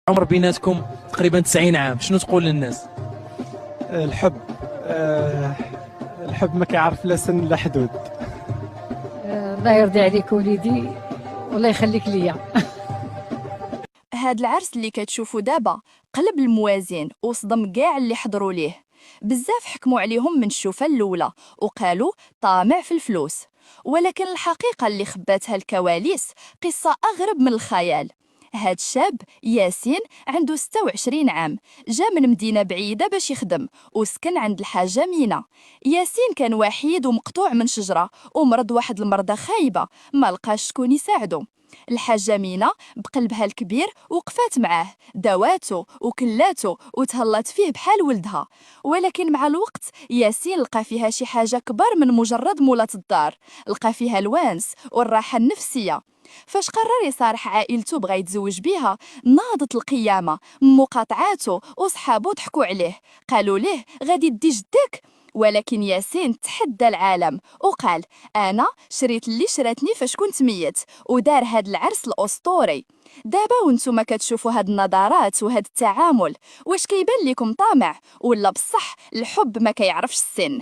عمر بيناتكم تقريبا 90 عام، شنو تقول للناس؟ الحب. الحب ما كيعرف لا سن لا حدود. الله يرضي عليك وليدي، والله يخليك ليا. هاد العرس اللي كتشوفوا دابا قلب الموازين وصدم كاع اللي حضروا ليه. بزاف حكموا عليهم من الشوفة الأولى وقالوا طامع في الفلوس، ولكن الحقيقة اللي خباتها الكواليس قصة أغرب من الخيال. هاد الشاب ياسين عنده 26 عام، جا من مدينة بعيدة باش يخدم وسكن عند الحاجة مينا. ياسين كان وحيد ومقطوع من شجرة ومرض واحد المرضى خايبة، ما لقاش شكون يساعده. الحاجة مينا بقلبها الكبير وقفات معاه، داواتو وكلاتو وتهلات فيه بحال ولدها. ولكن مع الوقت ياسين لقى فيها شي حاجة كبر من مجرد مولات الدار، لقى فيها الوانس والراحة النفسية. فاش قرر يصارح عائلته بغا يتزوج بيها، ناضت القيامة. مقاطعاته وصحابو ضحكوا عليه، قالوا ليه غادي تدي جدك. ولكن ياسين تحدى العالم وقال أنا شريت اللي شراتني فاش كنت ميت، ودار هاد العرس الأسطوري. دابا وانتم كتشوفوا هاد النظرات وهاد التعامل، واش كيبان لكم طامع ولا بصح الحب ما كيعرفش السن؟